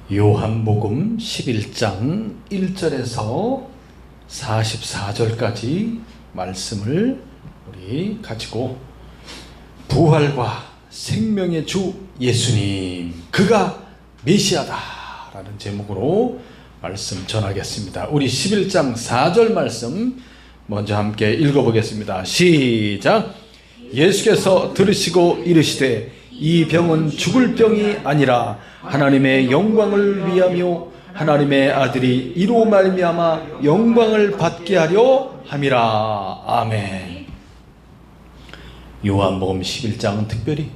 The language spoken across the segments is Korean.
요한복음 11장 1절에서 44절까지 말씀을 우리 가지고 부활과 생명의 주 예수님, 그가 메시아다 라는 제목으로 말씀 전하겠습니다. 우리 11장 4절 말씀 먼저 함께 읽어보겠습니다. 시작. 예수께서 들으시고 이르시되 이 병은 죽을 병이 아니라 하나님의 영광을 위하며 하나님의 아들이 이로 말미암아 영광을 받게 하려 함이라. 아멘. 요한복음 11장은 특별히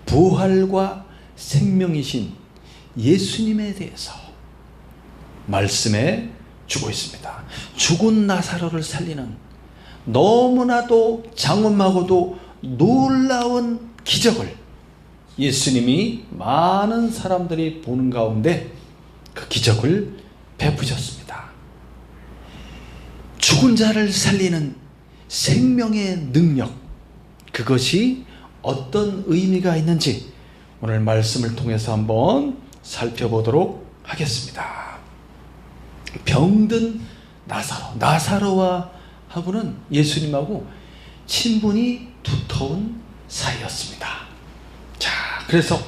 부활과 생명이신 예수님에 대해서 말씀해 주고 있습니다. 죽은 나사로를 살리는 너무나도 장엄하고도 놀라운 기적을 예수님이 많은 사람들이 보는 가운데 그 기적을 베푸셨습니다. 죽은 자를 살리는 생명의 능력, 그것이 어떤 의미가 있는지 오늘 말씀을 통해서 한번 살펴보도록 하겠습니다. 병든 나사로와 하고는 예수님하고 친분이 두터운 사이였습니다. 자, 그래서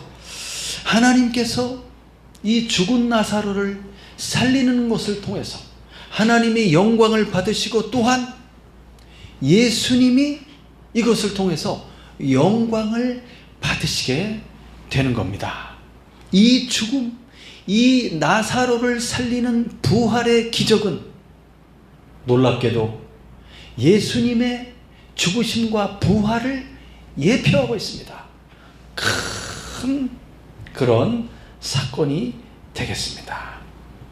하나님께서 이 죽은 나사로를 살리는 것을 통해서 하나님의 영광을 받으시고 또한 예수님이 이것을 통해서 영광을 받으시게 되는 겁니다. 이 죽음, 이 나사로를 살리는 부활의 기적은 놀랍게도 예수님의 죽으심과 부활을 예표하고 있습니다. 큰 그런 사건이 되겠습니다.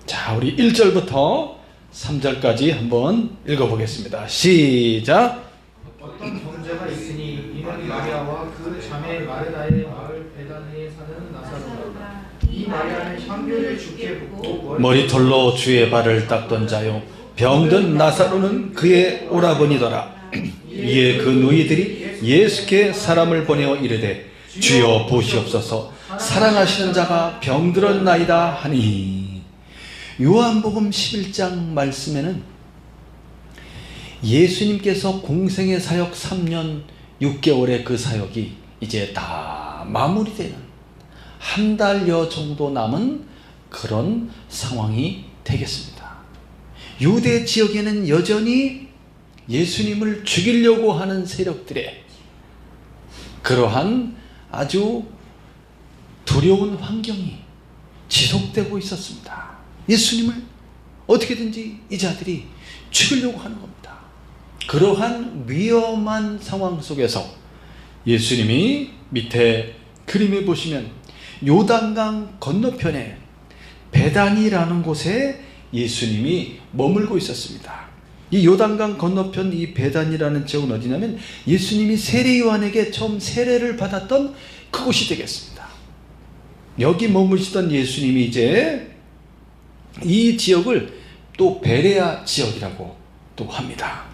자, 우리 1절부터 3절까지 한번 읽어보겠습니다. 시작. 어떤 형제가 있으니 이는 마리아와 그 자매 마르다의 마을 베다니에 사는 나사로라. 이 마리아는 향료를 주께 붓고 머리털로 주의 발을 닦던 자요 병든 나사로는 그의 오라버니더라. 이에 그 누이들이 예수께 사람을 보내어 이르되 주여 보시옵소서, 사랑하시는 자가 병들었나이다 하니. 요한복음 11장 말씀에는 예수님께서 공생의 사역 3년 6개월의 그 사역이 이제 다 마무리되는 한 달여 정도 남은 그런 상황이 되겠습니다. 유대 지역에는 여전히 예수님을 죽이려고 하는 세력들의 그러한 아주 두려운 환경이 지속되고 있었습니다. 예수님을 어떻게든지 이 자들이 죽이려고 하는 겁니다. 그러한 위험한 상황 속에서 예수님이 밑에 그림에 보시면 요단강 건너편에 베다니라는 곳에 예수님이 머물고 있었습니다. 이 요단강 건너편 이 베다니라는 지역은 어디냐면 예수님이 세례 요한에게 처음 세례를 받았던 그곳이 되겠습니다. 여기 머무시던 예수님이 이제 이 지역을 또 베레아 지역이라고 또 합니다.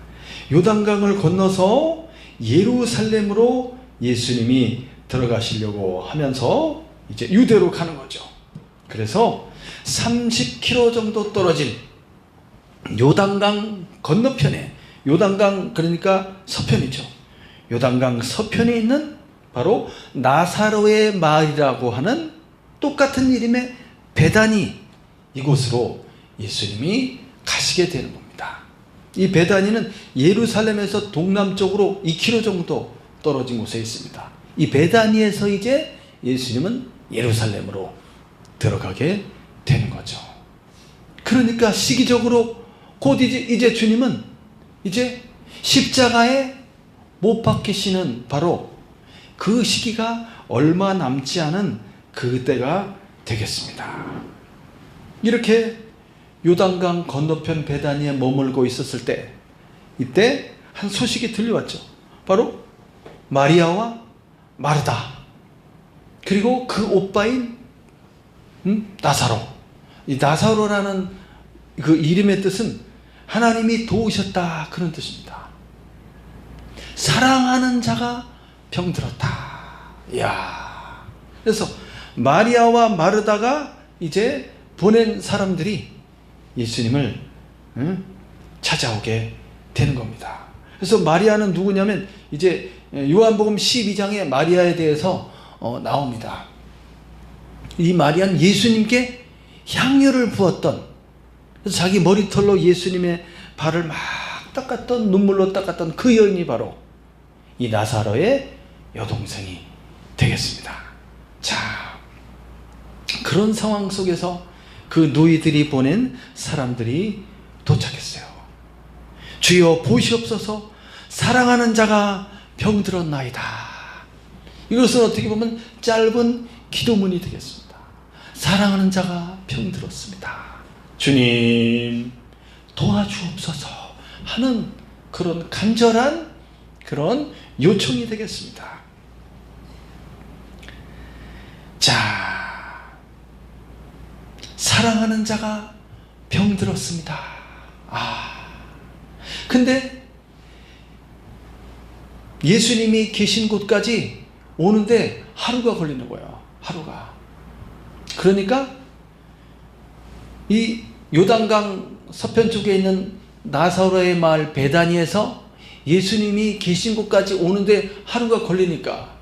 요단강을 건너서 예루살렘으로 예수님이 들어가시려고 하면서 이제 유대로 가는 거죠. 그래서 30km 정도 떨어진 요단강 건너편에, 요단강 그러니까 서편이죠. 요단강 서편에 있는 바로 나사로의 마을이라고 하는 똑같은 이름의 베다니, 이곳으로 예수님이 가시게 되는 겁니다. 이 베다니는 예루살렘에서 동남쪽으로 2km 정도 떨어진 곳에 있습니다. 이 베다니에서 이제 예수님은 예루살렘으로 들어가게 되는 거죠. 그러니까 시기적으로 곧 이제 주님은 이제 십자가에 못 박히시는 바로 그 시기가 얼마 남지 않은 그때가 되겠습니다. 이렇게 요단강 건너편 베다니에 머물고 있었을 때 이때 한 소식이 들려왔죠. 바로 마리아와 마르다, 그리고 그 오빠인 나사로. 이 나사로라는 그 이름의 뜻은 하나님이 도우셨다, 그런 뜻입니다. 사랑하는 자가 병들었다. 이야. 그래서 마리아와 마르다가 이제 보낸 사람들이 예수님을 찾아오게 되는 겁니다. 그래서 마리아는 누구냐면 이제 요한복음 12장에 마리아에 대해서 나옵니다. 이 마리아는 예수님께 향유를 부었던, 그래서 자기 머리털로 예수님의 발을 막 닦았던, 눈물로 닦았던 그 여인이 바로 이 나사로의 여동생이 되겠습니다. 자, 그런 상황 속에서 그 누이들이 보낸 사람들이 도착했어요. 주여 보시옵소서, 사랑하는 자가 병들었나이다. 이것은 어떻게 보면 짧은 기도문이 되겠습니다. 사랑하는 자가 병들었습니다. 주님 도와주옵소서 하는 그런 간절한 그런 요청이 되겠습니다. 자, 사랑하는 자가 병들었습니다. 근데 예수님이 계신 곳까지 오는데 하루가 걸리는 거예요. 하루가. 그러니까 이 요단강 서편 쪽에 있는 나사로의 마을 베다니에서 예수님이 계신 곳까지 오는데 하루가 걸리니까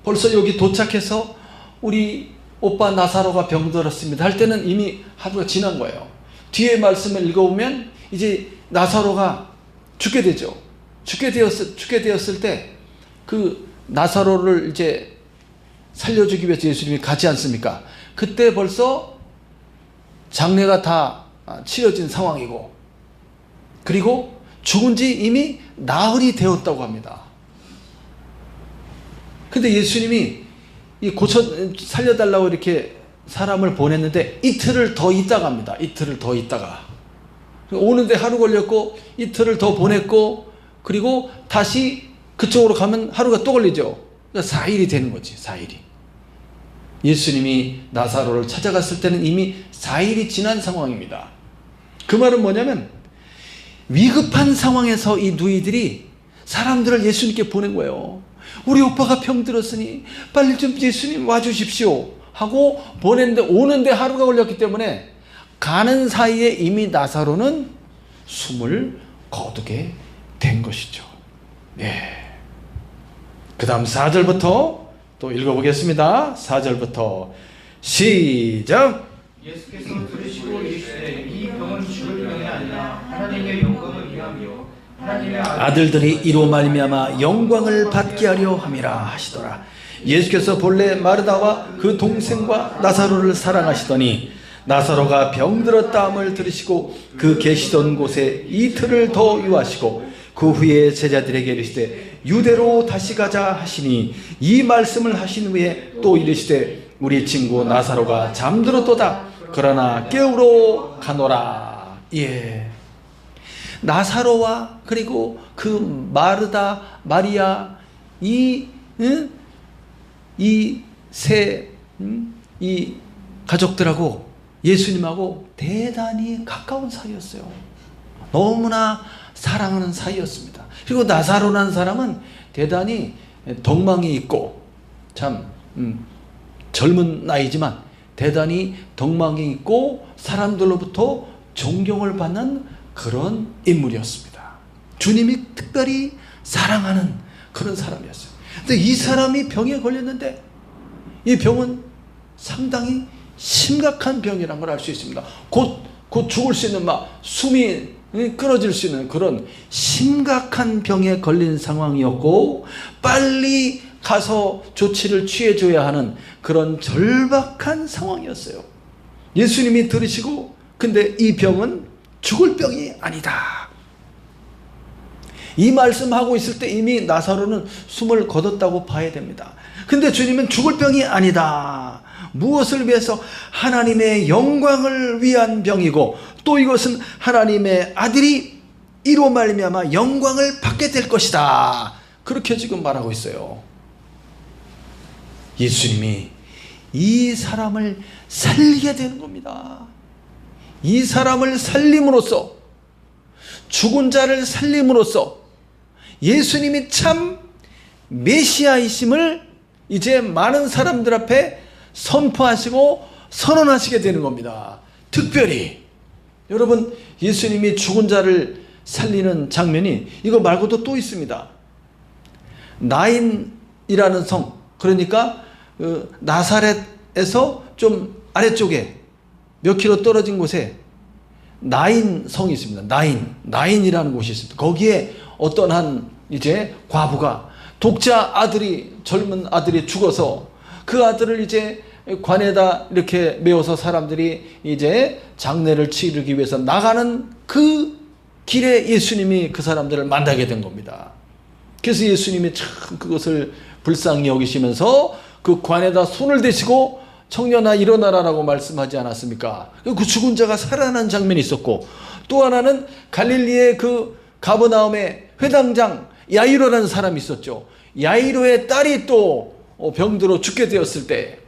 벌써 여기 도착해서 우리 오빠 나사로가 병들었습니다 할 때는 이미 하루가 지난 거예요. 뒤에 말씀을 읽어보면 이제 나사로가 죽게 되죠. 죽게 되었을 때 그 나사로를 이제 살려주기 위해서 예수님이 가지 않습니까? 그때 벌써 장례가 다 치러진 상황이고, 그리고 죽은 지 이미 나흘이 되었다고 합니다. 근데 예수님이 이 살려달라고 이렇게 사람을 보냈는데 이틀을 더 있다가 합니다. 이틀을 더 있다가. 오는데 하루 걸렸고, 이틀을 더 보냈고, 그리고 다시 그쪽으로 가면 하루가 또 걸리죠. 그러니까 4일이 되는 거지, 4일이. 예수님이 나사로를 찾아갔을 때는 이미 4일이 지난 상황입니다. 그 말은 뭐냐면 위급한 상황에서 이 누이들이 사람들을 예수님께 보낸 거예요. 우리 오빠가 병들었으니 빨리 좀 예수님 와주십시오 하고 보냈는데, 오는데 하루가 걸렸기 때문에 가는 사이에 이미 나사로는 숨을 거두게 된 것이죠. 네. 그 다음 4절부터 또 읽어보겠습니다. 4절부터 시작. 예수께서 들으시고 이르시되 이 병은 죽을 병이 아니라 하나님의 영광을 위함이요 하나님의 아들들이 이로 말미암아 영광을 받게 하려 함이라 하시더라. 예수께서 본래 마르다와 그 동생과 나사로를 사랑하시더니 나사로가 병들었다함을 들으시고 그 계시던 곳에 이틀을 더 유하시고 그 후에 제자들에게 이르시되 유대로 다시 가자 하시니 이 말씀을 하신 후에 또 이르시되 우리 친구 나사로가 잠들었도다. 그러나 깨우러 가노라. 예. 나사로와 그리고 그 마르다, 마리아 이 가족들하고 예수님하고 대단히 가까운 사이였어요. 너무나 사랑하는 사이였습니다. 그리고 나사로라는 사람은 대단히 덕망이 있고 참 젊은 나이지만 대단히 덕망이 있고 사람들로부터 존경을 받는 그런 인물이었습니다. 주님이 특별히 사랑하는 그런 사람이었어요. 근데 이 사람이 병에 걸렸는데 이 병은 상당히 심각한 병이라는 걸 알 수 있습니다. 곧 죽을 수 있는 숨이 끊어질 수 있는 그런 심각한 병에 걸린 상황이었고, 빨리 가서 조치를 취해줘야 하는 그런 절박한 상황이었어요. 예수님이 들으시고, 근데 이 병은 죽을 병이 아니다. 이 말씀하고 있을 때 이미 나사로는 숨을 거뒀다고 봐야 됩니다. 근데 주님은 죽을 병이 아니다. 무엇을 위해서? 하나님의 영광을 위한 병이고, 또 이것은 하나님의 아들이 이로 말미암아 영광을 받게 될 것이다. 그렇게 지금 말하고 있어요. 예수님이 이 사람을 살리게 되는 겁니다. 이 사람을 살림으로써, 죽은 자를 살림으로써 예수님이 참 메시아이심을 이제 많은 사람들 앞에 선포하시고 선언하시게 되는 겁니다. 특별히 여러분, 예수님이 죽은 자를 살리는 장면이 이거 말고도 또 있습니다. 나인이라는 성, 그러니까 나사렛에서 좀 아래쪽에 몇 킬로 떨어진 곳에 나인 성이 있습니다. 나인이라는 곳이 있습니다. 거기에 어떤 한 이제 과부가 독자 아들이, 젊은 아들이 죽어서 그 아들을 이제 관에다 이렇게 메워서 사람들이 이제 장례를 치르기 위해서 나가는 그 길에 예수님이 그 사람들을 만나게 된 겁니다. 그래서 예수님이 참 그것을 불쌍히 여기시면서 그 관에다 손을 대시고 청년아 일어나라라고 말씀하지 않았습니까? 그 죽은 자가 살아난 장면이 있었고, 또 하나는 갈릴리의 그 가버나움의 회당장 야이로라는 사람이 있었죠. 야이로의 딸이 또 병들어 죽게 되었을 때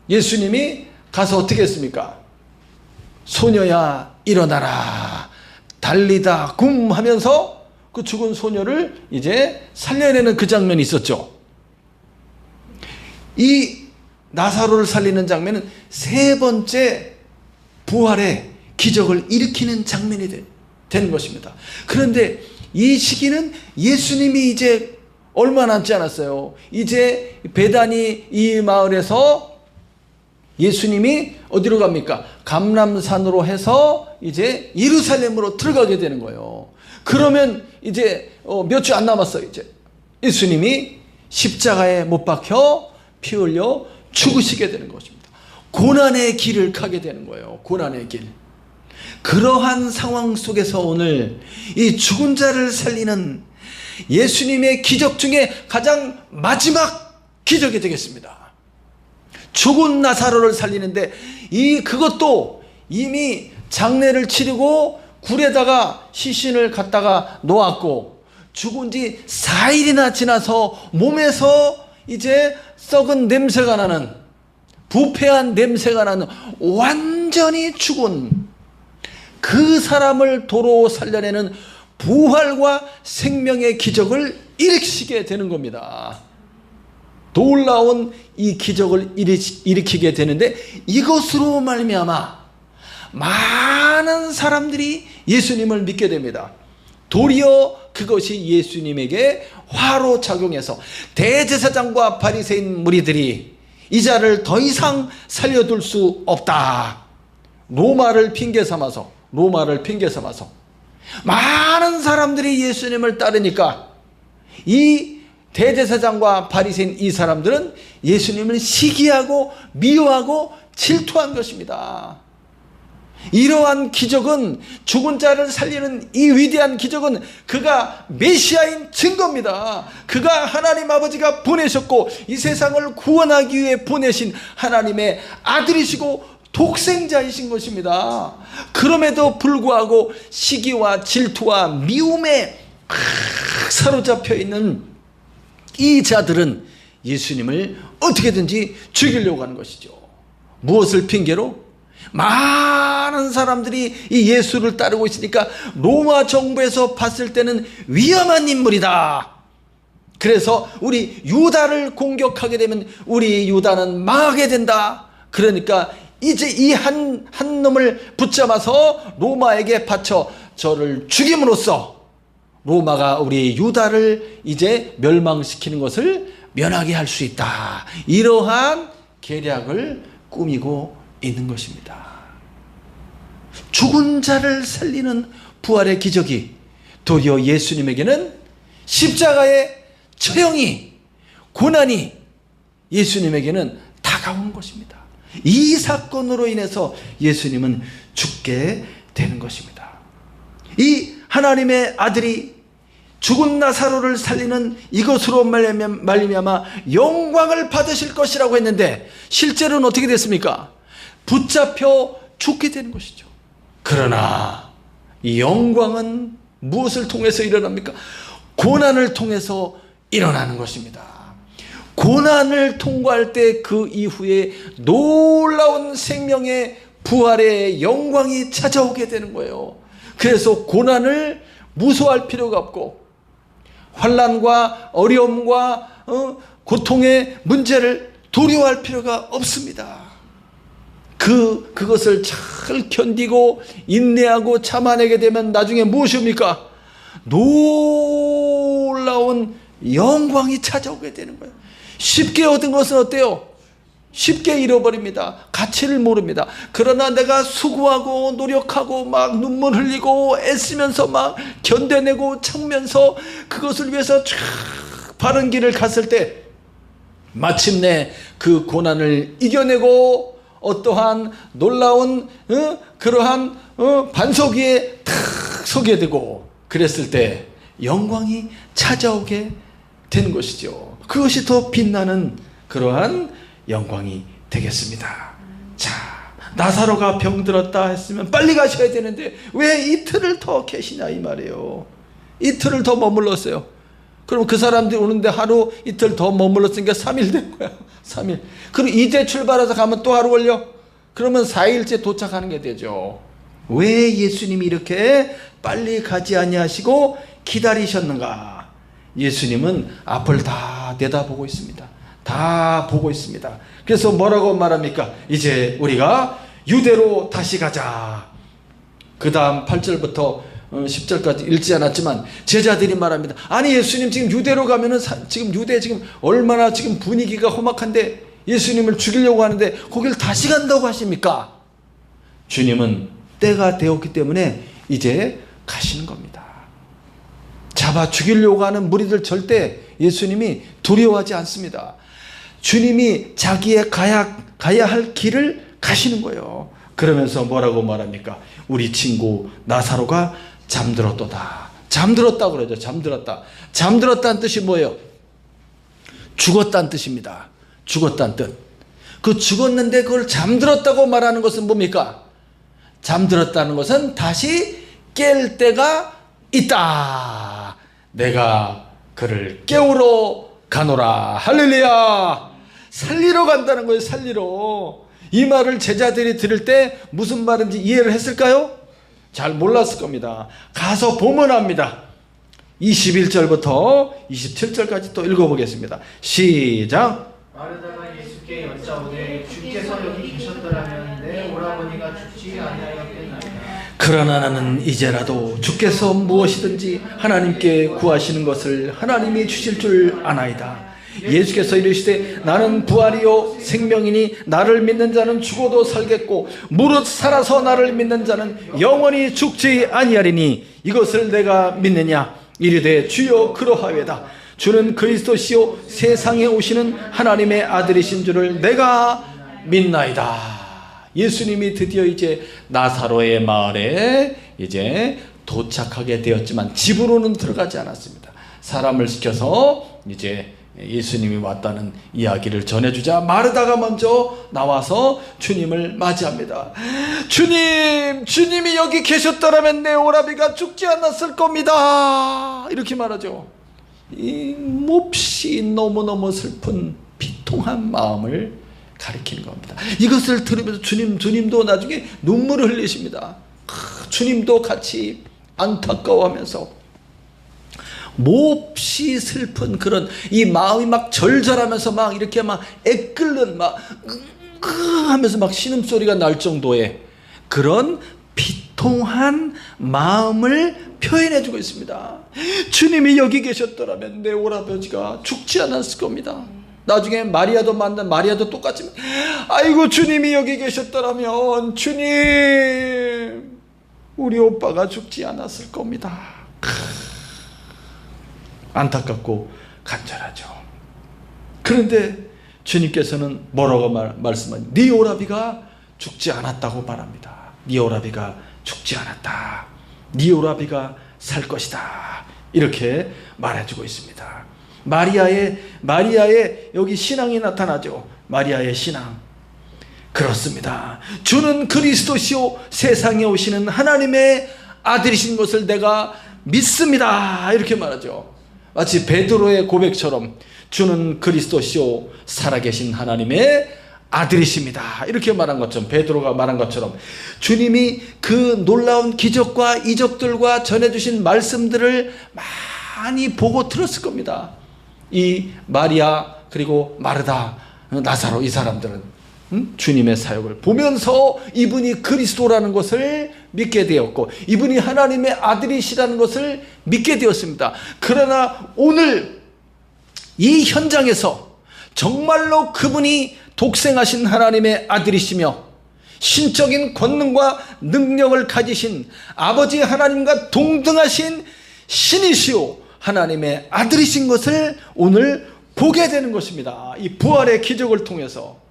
예수님이 가서 어떻게 했습니까? 소녀야 일어나라 달리다 굼 하면서 그 죽은 소녀를 이제 살려내는 그 장면이 있었죠. 이 나사로를 살리는 장면은 세 번째 부활의 기적을 일으키는 장면이 되는 것입니다. 그런데 이 시기는 예수님이 이제 얼마 남지 않았어요. 이제 베다니 이 마을에서 예수님이 어디로 갑니까? 감람산으로 해서 이제 예루살렘으로 들어가게 되는 거예요. 그러면 이제 몇 주 안 남았어요. 이제 예수님이 십자가에 못 박혀 피 흘려 죽으시게 되는 것입니다. 고난의 길을 가게 되는 거예요. 고난의 길. 그러한 상황 속에서 오늘 이 죽은 자를 살리는 예수님의 기적 중에 가장 마지막 기적이 되겠습니다. 죽은 나사로를 살리는데 그것도 이미 장례를 치르고 굴에다가 시신을 갖다가 놓았고 죽은 지 4일이나 지나서 몸에서 이제 썩은 냄새가 나는, 부패한 냄새가 나는 완전히 죽은 그 사람을 도로 살려내는 부활과 생명의 기적을 일으키게 되는 겁니다. 놀라운 이 기적을 일으키게 되는데 이것으로 말미암아 많은 사람들이 예수님을 믿게 됩니다. 도리어 그것이 예수님에게 화로 작용해서 대제사장과 바리새인 무리들이 이 자를 더 이상 살려둘 수 없다. 로마를 핑계 삼아서 많은 사람들이 예수님을 따르니까 이 대제사장과 바리새인 이 사람들은 예수님을 시기하고 미워하고 질투한 것입니다. 이러한 기적은, 죽은 자를 살리는 이 위대한 기적은 그가 메시아인 증거입니다. 그가 하나님 아버지가 보내셨고 이 세상을 구원하기 위해 보내신 하나님의 아들이시고 독생자이신 것입니다. 그럼에도 불구하고 시기와 질투와 미움에 사로잡혀 있는 이 자들은 예수님을 어떻게든지 죽이려고 하는 것이죠. 무엇을 핑계로? 많은 사람들이 이 예수를 따르고 있으니까 로마 정부에서 봤을 때는 위험한 인물이다. 그래서 우리 유다를 공격하게 되면 우리 유다는 망하게 된다. 그러니까 이제 이 한 놈을 붙잡아서 로마에게 바쳐 저를 죽임으로써 로마가 우리 유다를 이제 멸망시키는 것을 면하게 할 수 있다. 이러한 계략을 꾸미고 있는 것입니다. 죽은 자를 살리는 부활의 기적이 도리어 예수님에게는 십자가의 처형이, 고난이 예수님에게는 다가온 것입니다. 이 사건으로 인해서 예수님은 죽게 되는 것입니다. 이 하나님의 아들이 죽은 나사로를 살리는 이것으로 말미암아 영광을 받으실 것이라고 했는데 실제로는 어떻게 됐습니까? 붙잡혀 죽게 되는 것이죠. 그러나 이 영광은 무엇을 통해서 일어납니까? 고난을 통해서 일어나는 것입니다. 고난을 통과할 때 그 이후에 놀라운 생명의 부활의 영광이 찾아오게 되는 거예요. 그래서 고난을 무서워할 필요가 없고 환난과 어려움과 고통의 문제를 두려워할 필요가 없습니다. 그것을 잘 견디고 인내하고 참아내게 되면 나중에 무엇입니까? 놀라운 영광이 찾아오게 되는 거예요. 쉽게 얻은 것은 어때요? 쉽게 잃어버립니다. 가치를 모릅니다. 그러나 내가 수고하고 노력하고 막 눈물 흘리고 애쓰면서 막 견뎌내고 참면서 그것을 위해서 쫙 바른 길을 갔을 때 마침내 그 고난을 이겨내고 어떠한 놀라운 그러한 반석 위에 탁 서게 되고 그랬을 때 영광이 찾아오게 되는 것이죠. 그것이 더 빛나는 그러한 영광이 되겠습니다. 자, 나사로가 병들었다 했으면 빨리 가셔야 되는데 왜 이틀을 더 계시냐 이 말이에요. 이틀을 더 머물렀어요. 그럼 그 사람들이 오는데 하루 이틀 더 머물렀으니까 3일 된 거야. 3일. 그리고 이제 출발해서 가면 또 하루 걸려. 그러면 4일째 도착하는 게 되죠. 왜 예수님이 이렇게 빨리 가지 아니하시고 기다리셨는가? 예수님은 앞을 다 내다보고 있습니다. 다 보고 있습니다. 그래서 뭐라고 말합니까? 이제 우리가 유대로 다시 가자. 그 다음 8절부터 10절까지 읽지 않았지만 제자들이 말합니다. 아니 예수님 지금 유대로 가면은 지금 유대 지금 얼마나 지금 분위기가 험악한데 예수님을 죽이려고 하는데 거길 다시 간다고 하십니까? 주님은 때가 되었기 때문에 이제 가시는 겁니다. 잡아 죽이려고 하는 무리들 절대 예수님이 두려워하지 않습니다. 주님이 자기의 가야 할 길을 가시는 거예요. 그러면서 뭐라고 말합니까? 우리 친구 나사로가 잠들었도다. 잠들었다고 그러죠. 잠들었다. 잠들었다는 뜻이 뭐예요? 죽었다는 뜻입니다. 죽었다는 뜻. 그 죽었는데 그걸 잠들었다고 말하는 것은 뭡니까? 잠들었다는 것은 다시 깰 때가 있다. 내가 그를 깨우러 가노라. 할렐루야. 살리러 간다는 거예요. 살리러. 이 말을 제자들이 들을 때 무슨 말인지 이해를 했을까요? 잘 몰랐을 겁니다. 가서 보면 압니다. 21절부터 27절까지 또 읽어보겠습니다. 시작. 마르다가 예수께 여짜오되 주께서 여기 계셨더라면 내 오라버니가 죽지 아니하였겠나이다. 그러나 나는 이제라도 주께서 무엇이든지 하나님께 구하시는 것을 하나님이 주실 줄 아나이다. 예수께서 이르시되 나는 부활이요 생명이니 나를 믿는 자는 죽어도 살겠고 무릇 살아서 나를 믿는 자는 영원히 죽지 아니하리니 이것을 내가 믿느냐? 이르되 주여 그러하외다. 주는 그리스도시요 세상에 오시는 하나님의 아들이신 줄을 내가 믿나이다. 예수님이 드디어 이제 나사로의 마을에 이제 도착하게 되었지만 집으로는 들어가지 않았습니다. 사람을 시켜서 이제 예수님이 왔다는 이야기를 전해주자 마르다가 먼저 나와서 주님을 맞이합니다. 주님이 여기 계셨더라면 내 오라비가 죽지 않았을 겁니다. 이렇게 말하죠. 이 몹시 너무너무 슬픈 비통한 마음을 가리키는 겁니다. 이것을 들으면서 주님도 나중에 눈물을 흘리십니다. 주님도 같이 안타까워하면서 몹시 슬픈 그런 이 마음이 막 절절하면서 막 이렇게 막 애끓는 막 하면서 막 신음소리가 날 정도의 그런 비통한 마음을 표현해주고 있습니다. 주님이 여기 계셨더라면 내 오라버지가 죽지 않았을 겁니다. 나중에 마리아도 똑같지만 아이고 주님이 여기 계셨더라면 주님 우리 오빠가 죽지 않았을 겁니다. 안타깝고 간절하죠. 그런데 주님께서는 뭐라고 말씀하니? 네 오라비가 죽지 않았다고 말합니다. 네 오라비가 죽지 않았다. 네 오라비가 살 것이다. 이렇게 말해주고 있습니다. 마리아의 여기 신앙이 나타나죠. 마리아의 신앙. 그렇습니다. 주는 그리스도시요 세상에 오시는 하나님의 아들이신 것을 내가 믿습니다. 이렇게 말하죠. 마치 베드로의 고백처럼 주는 그리스도시요 살아계신 하나님의 아들이십니다. 이렇게 말한 것처럼 베드로가 말한 것처럼 주님이 그 놀라운 기적과 이적들과 전해주신 말씀들을 많이 보고 들었을 겁니다. 이 마리아 그리고 마르다 나사로 이 사람들은 주님의 사역을 보면서 이분이 그리스도라는 것을 믿게 되었고 이분이 하나님의 아들이시라는 것을 믿게 되었습니다. 그러나 오늘 이 현장에서 정말로 그분이 독생하신 하나님의 아들이시며 신적인 권능과 능력을 가지신 아버지 하나님과 동등하신 신이시오 하나님의 아들이신 것을 오늘 보게 되는 것입니다. 이 부활의 기적을 통해서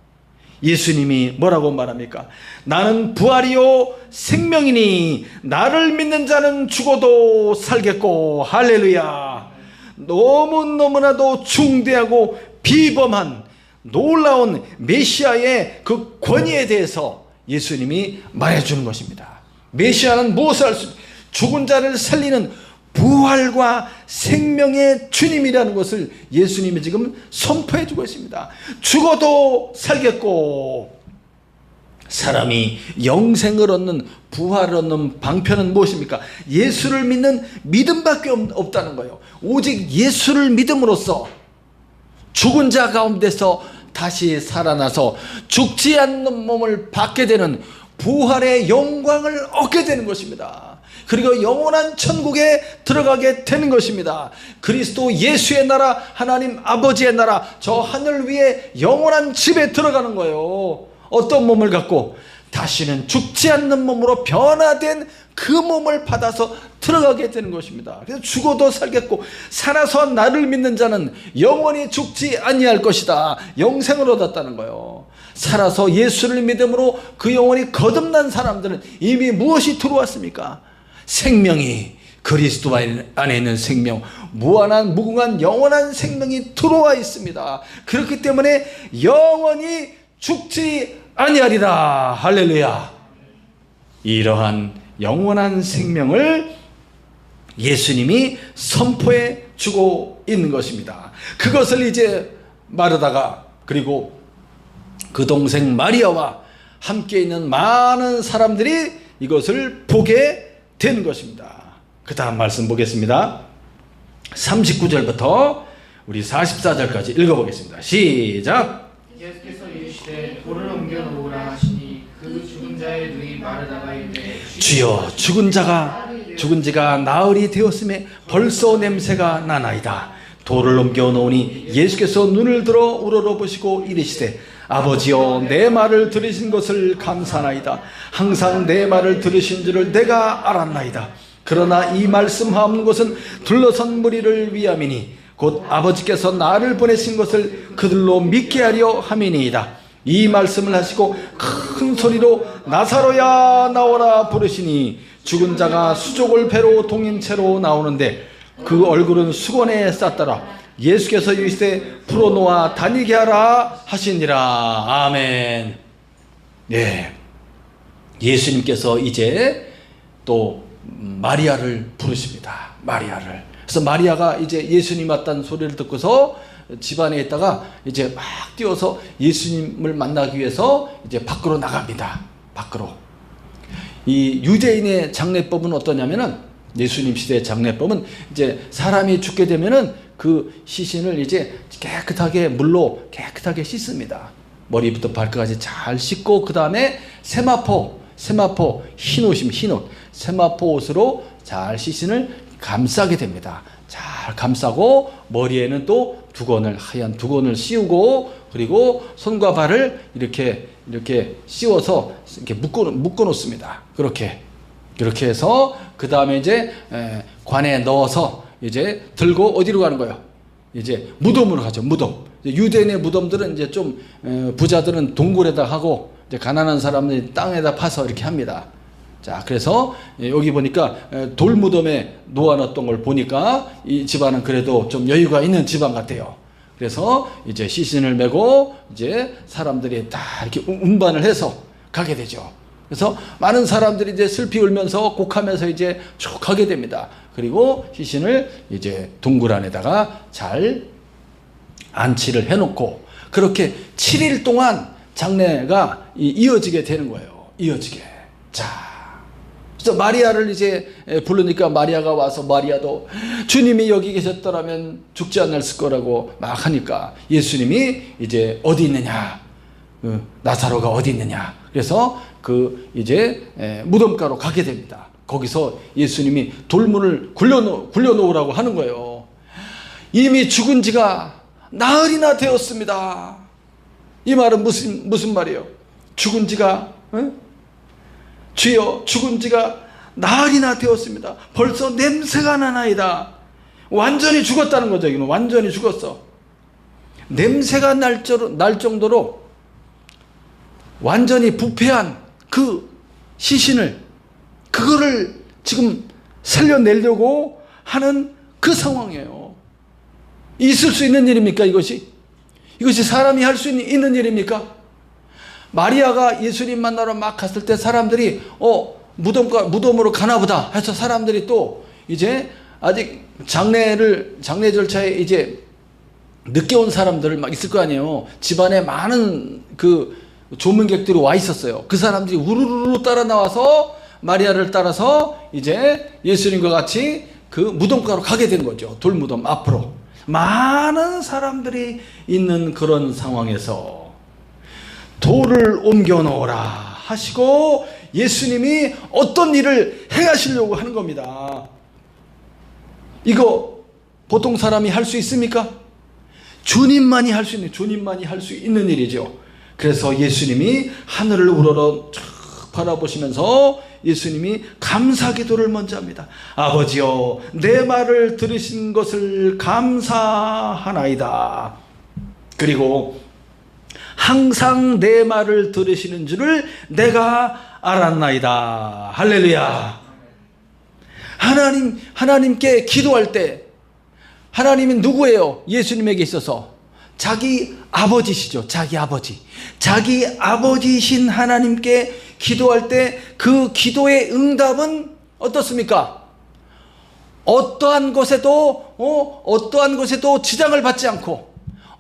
예수님이 뭐라고 말합니까? 나는 부활이요 생명이니 나를 믿는 자는 죽어도 살겠고 할렐루야. 너무너무나도 중대하고 비범한 놀라운 메시아의 그 권위에 대해서 예수님이 말해주는 것입니다. 메시아는 무엇을 할 수 있습니까? 죽은 자를 살리는 부활과 생명의 주님이라는 것을 예수님이 지금 선포해 주고 있습니다. 죽어도 살겠고 사람이 영생을 얻는 부활을 얻는 방편은 무엇입니까? 예수를 믿는 믿음밖에 없다는 거예요. 오직 예수를 믿음으로써 죽은 자 가운데서 다시 살아나서 죽지 않는 몸을 받게 되는 부활의 영광을 얻게 되는 것입니다. 그리고 영원한 천국에 들어가게 되는 것입니다. 그리스도 예수의 나라, 하나님 아버지의 나라, 저 하늘 위에 영원한 집에 들어가는 거예요. 어떤 몸을 갖고? 다시는 죽지 않는 몸으로 변화된 그 몸을 받아서 들어가게 되는 것입니다. 그래서 죽어도 살겠고 살아서 나를 믿는 자는 영원히 죽지 아니할 것이다. 영생을 얻었다는 거예요. 살아서 예수를 믿음으로 그 영혼이 거듭난 사람들은 이미 무엇이 들어왔습니까? 생명이, 그리스도 안에 있는 생명, 무한한 무궁한 영원한 생명이 들어와 있습니다. 그렇기 때문에 영원히 죽지 아니하리라. 할렐루야. 이러한 영원한 생명을 예수님이 선포해 주고 있는 것입니다. 그것을 이제 마르다가 그리고 그 동생 마리아와 함께 있는 많은 사람들이 이것을 보게 되는 것입니다. 그 다음 말씀 보겠습니다. 39절부터 우리 44절까지 읽어보겠습니다. 시작. 예수께서 이르시되 돌을 옮겨 놓으라 하시니 그 죽은 자의 누이 마르다가 이르되 주여 죽은 지가 나흘이 되었음에 벌써 냄새가 나나이다. 돌을 옮겨 놓으니 예수께서 눈을 들어 우러러보시고 이르시되 아버지여 내 말을 들으신 것을 감사하나이다. 항상 내 말을 들으신 줄을 내가 알았나이다. 그러나 이 말씀하옵는 것은 둘러선 무리를 위함이니 곧 아버지께서 나를 보내신 것을 그들로 믿게 하려 함이니이다. 이 말씀을 하시고 큰 소리로 나사로야 나오라 부르시니 죽은 자가 수족을 배로 동인 채로 나오는데 그 얼굴은 수건에 쌌더라. 예수께서 이르시되 풀어놓아 다니게 하라 하시니라. 아멘. 네, 예수님께서 이제 또 마리아를 부르십니다. 마리아를. 그래서 마리아가 이제 예수님 왔다는 소리를 듣고서 집안에 있다가 이제 막 뛰어서 예수님을 만나기 위해서 이제 밖으로 나갑니다. 밖으로. 이 유대인의 장례법은 어떠냐면은 예수님 시대의 장례법은 이제 사람이 죽게 되면은 그 시신을 이제 깨끗하게 물로 깨끗하게 씻습니다. 머리부터 발끝까지 잘 씻고 그 다음에 세마포 흰 옷이면 흰 옷, 세마포 옷으로 잘 시신을 감싸게 됩니다. 잘 감싸고 머리에는 또 두건을 하얀 두건을 씌우고 그리고 손과 발을 이렇게 씌워서 이렇게 묶어 놓습니다. 그렇게 해서 그 다음에 이제 관에 넣어서 이제 들고 어디로 가는 거예요? 이제 무덤으로 가죠. 무덤. 유대인의 무덤들은 이제 좀 부자들은 동굴에다 하고 이제 가난한 사람들이 땅에다 파서 이렇게 합니다. 자, 그래서 여기 보니까 돌무덤에 놓아놨던 걸 보니까 이 집안은 그래도 좀 여유가 있는 집안 같아요. 그래서 이제 시신을 메고 이제 사람들이 다 이렇게 운반을 해서 가게 되죠. 그래서 많은 사람들이 이제 슬피 울면서 곡하면서 이제 쭉 가게 됩니다. 그리고 시신을 이제 동굴 안에다가 잘 안치를 해놓고 그렇게 7일 동안 장례가 이어지게 되는 거예요. 이어지게. 자. 그래서 마리아를 이제 부르니까 마리아가 와서 마리아도 주님이 여기 계셨더라면 죽지 않았을 거라고 막 하니까 예수님이 이제 어디 있느냐 나사로가 어디 있느냐. 그래서 이제 무덤가로 가게 됩니다. 거기서 예수님이 돌문을 굴려놓으라고 하는 거예요. 이미 죽은 지가 나흘이나 되었습니다. 이 말은 무슨 말이에요? 죽은 지가 주여 죽은 지가 나흘이나 되었습니다. 벌써 냄새가 나나이다. 완전히 죽었다는 거죠. 이건 완전히 죽었어. 냄새가 날 정도로 완전히 부패한 그 시신을, 그거를 지금 살려내려고 하는 그 상황이에요. 있을 수 있는 일입니까? 이것이 사람이 할 수 있는 일입니까? 마리아가 예수님 만나러 막 갔을 때 사람들이 무덤으로 가나보다 해서 사람들이 또 이제 아직 장례 절차에 이제 늦게 온 사람들 막 있을 거 아니에요. 집안에 많은 그 조문객들이 와 있었어요. 그 사람들이 우르르 따라 나와서 마리아를 따라서 이제 예수님과 같이 그 무덤가로 가게 된 거죠. 돌무덤 앞으로. 많은 사람들이 있는 그런 상황에서 돌을 옮겨 놓으라 하시고 예수님이 어떤 일을 행하시려고 하는 겁니다. 이거 보통 사람이 할 수 있습니까? 주님만이 할 수 있는 일이죠. 그래서 예수님이 하늘을 우러러 쫙 바라보시면서 예수님이 감사 기도를 먼저 합니다. 아버지여, 내 말을 들으신 것을 감사하나이다. 그리고 항상 내 말을 들으시는 줄을 내가 알았나이다. 할렐루야. 하나님께 기도할 때 하나님이 누구예요? 예수님에게 있어서 자기 아버지시죠. 자기 아버지이신 하나님께 기도할 때 그 기도의 응답은 어떻습니까? 어떠한 것에도 지장을 받지 않고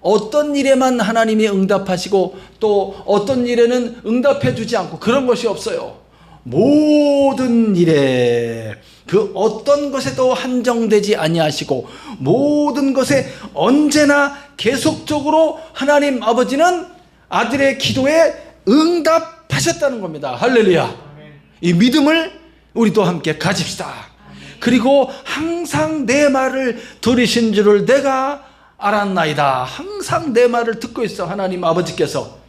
어떤 일에만 하나님이 응답하시고 또 어떤 일에는 응답해 주지 않고 그런 것이 없어요. 모든 일에 그 어떤 것에도 한정되지 아니하시고 모든 것에 언제나 계속적으로 하나님 아버지는 아들의 기도에 응답하셨다는 겁니다. 할렐루야. 이 믿음을 우리도 함께 가집시다. 그리고 항상 내 말을 들으신 줄을 내가 알았나이다. 항상 내 말을 듣고 있어. 하나님 아버지께서.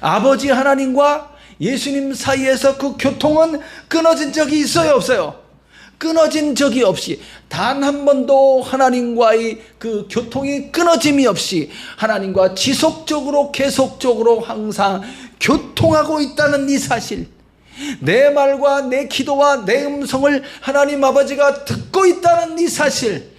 아버지 하나님과 예수님 사이에서 그 교통은 끊어진 적이 있어요, 없어요? 끊어진 적이 없이 단 한 번도 하나님과의 그 교통이 끊어짐이 없이 하나님과 지속적으로 계속적으로 항상 교통하고 있다는 이 사실, 내 말과 내 기도와 내 음성을 하나님 아버지가 듣고 있다는 이 사실,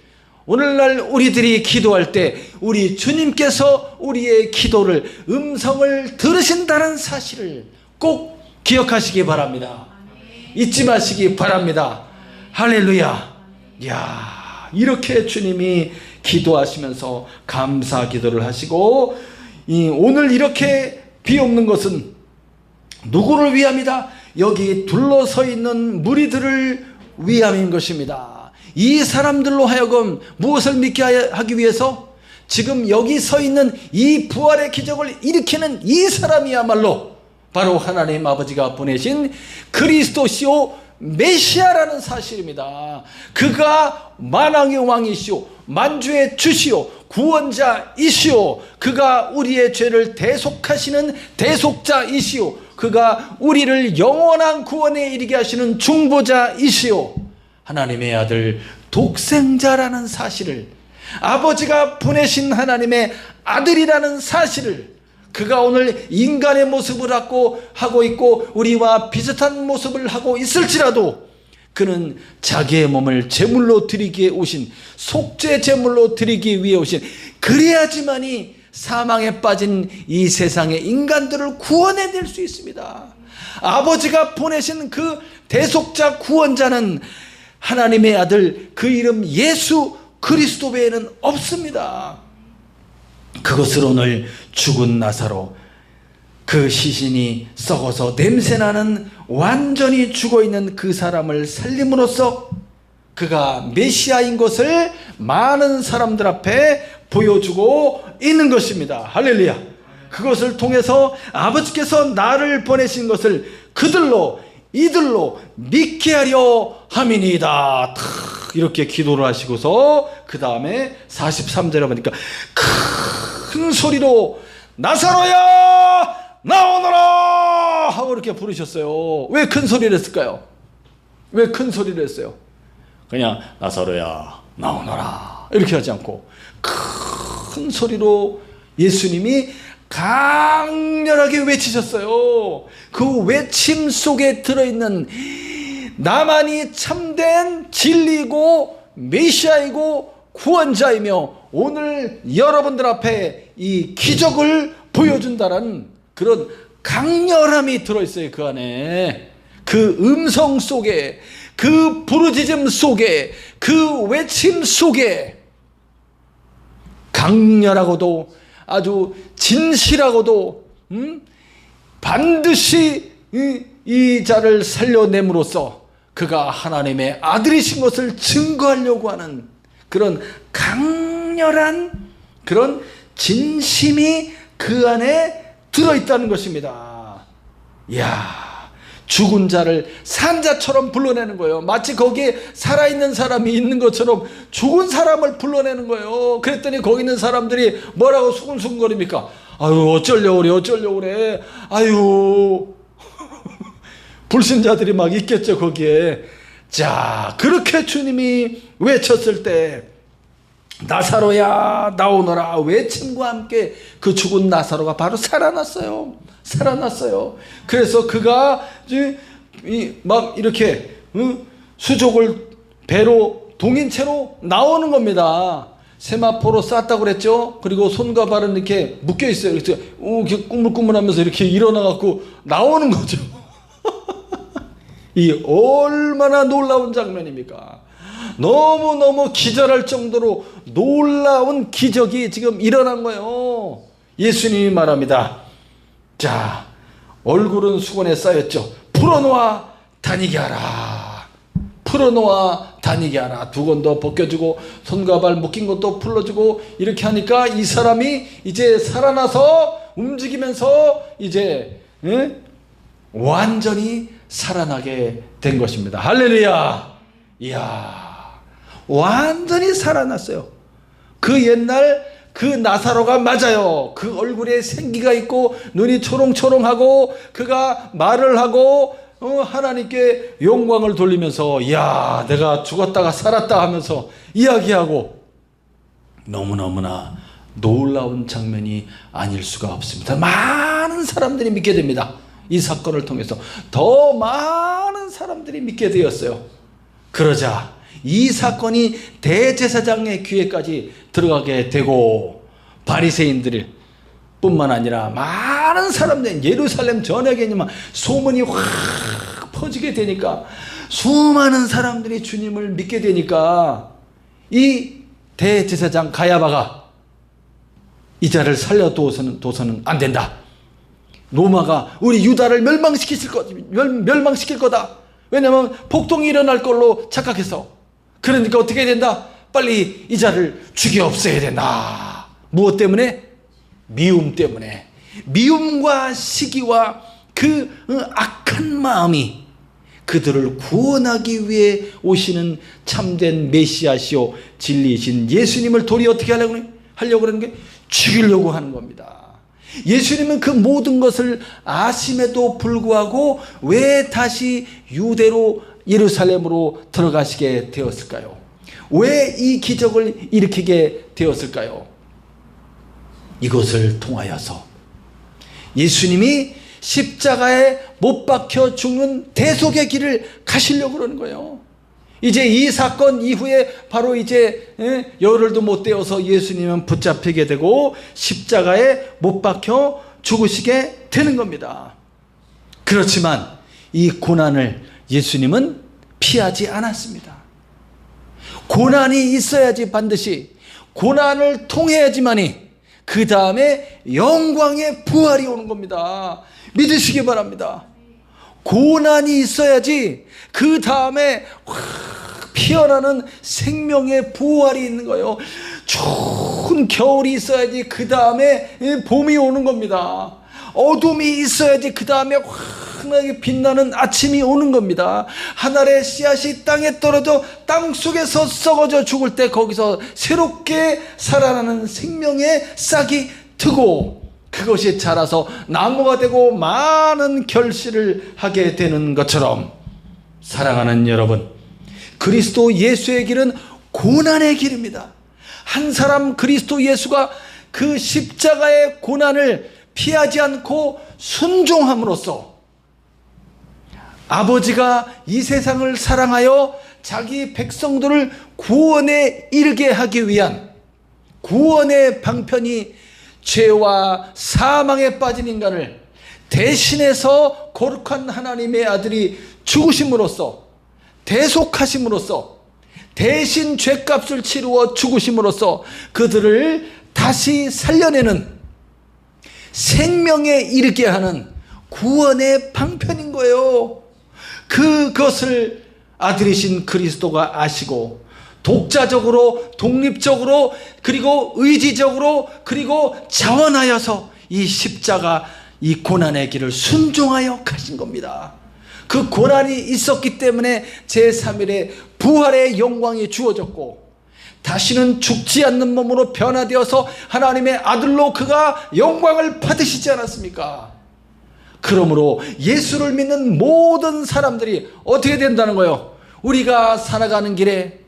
오늘날 우리들이 기도할 때 우리 주님께서 우리의 기도를 음성을 들으신다는 사실을 꼭 기억하시기 바랍니다. 잊지 마시기 바랍니다. 할렐루야. 이야, 이렇게 주님이 기도하시면서 감사 기도를 하시고 오늘 이렇게 비옵는 것은 누구를 위함이다? 여기 둘러서 있는 무리들을 위함인 것입니다. 이 사람들로 하여금 무엇을 믿게 하기 위해서 지금 여기 서 있는 이 부활의 기적을 일으키는 이 사람이야말로 바로 하나님 아버지가 보내신 그리스도시오 메시아라는 사실입니다. 그가 만왕의 왕이시오, 만주의 주시오, 구원자이시오, 그가 우리의 죄를 대속하시는 대속자이시오, 그가 우리를 영원한 구원에 이르게 하시는 중보자이시오, 하나님의 아들 독생자라는 사실을, 아버지가 보내신 하나님의 아들이라는 사실을, 그가 오늘 인간의 모습을 하고 있고 우리와 비슷한 모습을 하고 있을지라도 그는 자기의 몸을 제물로 드리기에 오신, 속죄 제물로 드리기 위해 오신, 그래야지만이 사망에 빠진 이 세상의 인간들을 구원해낼 수 있습니다. 아버지가 보내신 그 대속자 구원자는 하나님의 아들, 그 이름 예수 그리스도 외에는 없습니다. 그것을 오늘 죽은 나사로, 그 시신이 썩어서 냄새나는 완전히 죽어있는 그 사람을 살림으로써 그가 메시아인 것을 많은 사람들 앞에 보여주고 있는 것입니다. 할렐루야. 그것을 통해서 아버지께서 나를 보내신 것을 이들로 믿게 하려 함이니이다. 이렇게 기도를 하시고서 그 다음에 43절에 보니까 큰 소리로 나사로야 나오너라 하고 이렇게 부르셨어요. 왜 큰 소리를 했을까요? 왜 큰 소리를 했어요? 그냥 나사로야 나오너라 이렇게 하지 않고 큰 소리로 예수님이 강렬하게 외치셨어요. 그 외침 속에 들어있는 나만이 참된 진리고 메시아이고 구원자이며 오늘 여러분들 앞에 이 기적을 보여준다는 그런 강렬함이 들어있어요. 그 안에 그 음성 속에 그 부르짖음 속에 그 외침 속에 강렬하고도 아주 진실하고도 반드시 이 자를 살려냄으로써 그가 하나님의 아들이신 것을 증거하려고 하는 그런 강렬한 그런 진심이 그 안에 들어있다는 것입니다. 이야, 죽은 자를 산 자처럼 불러내는 거예요. 마치 거기에 살아있는 사람이 있는 것처럼 죽은 사람을 불러내는 거예요. 그랬더니 거기 있는 사람들이 뭐라고 수근수근거립니까? 아유, 어쩌려고 그래. 아유, 불신자들이 막 있겠죠, 거기에. 자, 그렇게 주님이 외쳤을 때 나사로야 나오너라 외침과 함께 그 죽은 나사로가 바로 살아났어요. 그래서 그가 막 이렇게 수족을 배로 동인채로 나오는 겁니다. 세마포로 쌌다고 그랬죠. 그리고 손과 발은 이렇게 묶여 있어요. 그래서 이렇게 꾸물꾸물하면서 이렇게 일어나갖고 나오는 거죠. 이 얼마나 놀라운 장면입니까? 너무너무 기절할 정도로 놀라운 기적이 지금 일어난 거예요. 예수님이 말합니다. 자, 얼굴은 수건에 쌓였죠. 풀어놓아 다니게 하라. 두 건 더 벗겨주고 손과 발 묶인 것도 풀어주고 이렇게 하니까 이 사람이 이제 살아나서 움직이면서 이제 완전히 살아나게 된 것입니다. 할렐루야. 이야, 완전히 살아났어요. 그 옛날 그 나사로가 맞아요. 그 얼굴에 생기가 있고 눈이 초롱초롱하고 그가 말을 하고 하나님께 영광을 돌리면서 이야, 내가 죽었다가 살았다 하면서 이야기하고 너무너무나 놀라운 장면이 아닐 수가 없습니다. 많은 사람들이 믿게 됩니다. 이 사건을 통해서 더 많은 사람들이 믿게 되었어요. 그러자 이 사건이 대제사장의 귀에까지 들어가게 되고 바리새인들 뿐만 아니라 많은 사람들 예루살렘 전역에만 소문이 확 퍼지게 되니까 수많은 사람들이 주님을 믿게 되니까 이 대제사장 가야바가 이 자를 살려두어서는 안 된다. 로마가 우리 유다를 멸망시킬 거다. 왜냐하면 폭동이 일어날 걸로 착각해서. 그러니까 어떻게 해야 된다? 빨리 이 자를 죽여 없애야 된다. 무엇 때문에? 미움 때문에. 미움과 시기와 그 악한 마음이 그들을 구원하기 위해 오시는 참된 메시아시오 진리이신 예수님을 도리 어떻게 하려고 그러는 게 죽이려고 하는 겁니다. 예수님은 그 모든 것을 아심에도 불구하고 왜 다시 유대로 예루살렘으로 들어가시게 되었을까요? 왜 이 기적을 일으키게 되었을까요? 이것을 통하여서 예수님이 십자가에 못 박혀 죽는 대속의 길을 가시려고 그러는 거예요. 이제 이 사건 이후에 바로 이제 열흘도 못 되어서 예수님은 붙잡히게 되고 십자가에 못 박혀 죽으시게 되는 겁니다. 그렇지만 이 고난을 예수님은 피하지 않았습니다. 고난이 있어야지 반드시 고난을 통해야지만이 그 다음에 영광의 부활이 오는 겁니다. 믿으시기 바랍니다. 고난이 있어야지 그 다음에 피어나는 생명의 부활이 있는 거예요. 추운 겨울이 있어야지 그 다음에 봄이 오는 겁니다. 어둠이 있어야지 그 다음에 환하게 빛나는 아침이 오는 겁니다. 한 알의 씨앗이 땅에 떨어져 땅 속에서 썩어져 죽을 때 거기서 새롭게 살아나는 생명의 싹이 트고 그것이 자라서 나무가 되고 많은 결실을 하게 되는 것처럼, 사랑하는 여러분, 그리스도 예수의 길은 고난의 길입니다. 한 사람 그리스도 예수가 그 십자가의 고난을 피하지 않고 순종함으로써 아버지가 이 세상을 사랑하여 자기 백성들을 구원에 이르게 하기 위한 구원의 방편이 죄와 사망에 빠진 인간을 대신해서 거룩한 하나님의 아들이 죽으심으로써, 대속하심으로써, 대신 죄값을 치루어 죽으심으로써 그들을 다시 살려내는, 생명에 이르게 하는 구원의 방편인 거예요. 그것을 아들이신 그리스도가 아시고 독자적으로, 독립적으로, 그리고 의지적으로, 그리고 자원하여서 이 십자가, 이 고난의 길을 순종하여 가신 겁니다. 그 고난이 있었기 때문에 제3일에 부활의 영광이 주어졌고 다시는 죽지 않는 몸으로 변화되어서 하나님의 아들로 그가 영광을 받으시지 않았습니까? 그러므로 예수를 믿는 모든 사람들이 어떻게 된다는 거예요? 우리가 살아가는 길에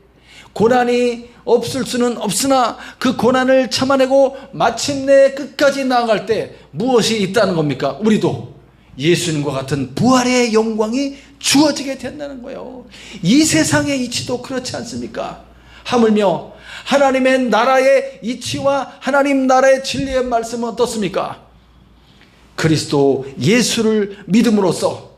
고난이 없을 수는 없으나 그 고난을 참아내고 마침내 끝까지 나아갈 때 무엇이 있다는 겁니까? 우리도 예수님과 같은 부활의 영광이 주어지게 된다는 거예요. 이 세상의 이치도 그렇지 않습니까? 하물며 하나님의 나라의 이치와 하나님 나라의 진리의 말씀은 어떻습니까? 그리스도 예수를 믿음으로써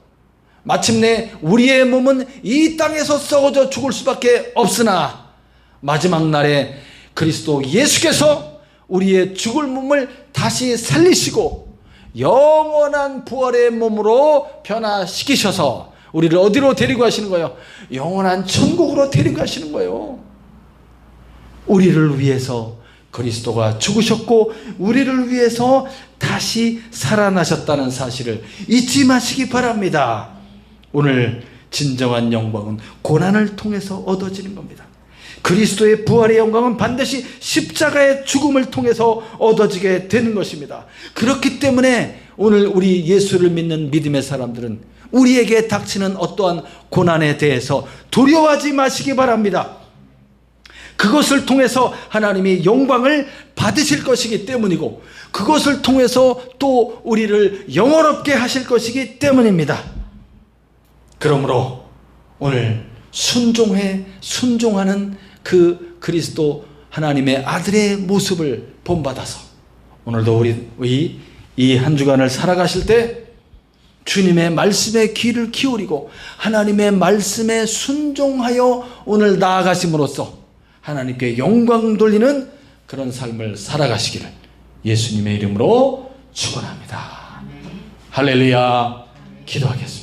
마침내 우리의 몸은 이 땅에서 썩어져 죽을 수밖에 없으나 마지막 날에 그리스도 예수께서 우리의 죽을 몸을 다시 살리시고 영원한 부활의 몸으로 변화시키셔서 우리를 어디로 데리고 가시는 거예요? 영원한 천국으로 데리고 가시는 거예요. 우리를 위해서 그리스도가 죽으셨고 우리를 위해서 다시 살아나셨다는 사실을 잊지 마시기 바랍니다. 오늘 진정한 영광은 고난을 통해서 얻어지는 겁니다. 그리스도의 부활의 영광은 반드시 십자가의 죽음을 통해서 얻어지게 되는 것입니다. 그렇기 때문에 오늘 우리 예수를 믿는 믿음의 사람들은 우리에게 닥치는 어떠한 고난에 대해서 두려워하지 마시기 바랍니다. 그것을 통해서 하나님이 영광을 받으실 것이기 때문이고 그것을 통해서 또 우리를 영원롭게 하실 것이기 때문입니다. 그러므로 오늘 순종하는 그 그리스도 하나님의 아들의 모습을 본받아서 오늘도 우리 이 한 주간을 살아가실 때 주님의 말씀에 귀를 기울이고 하나님의 말씀에 순종하여 오늘 나아가심으로써 하나님께 영광 돌리는 그런 삶을 살아가시기를 예수님의 이름으로 축원합니다. 할렐루야. 기도하겠습니다.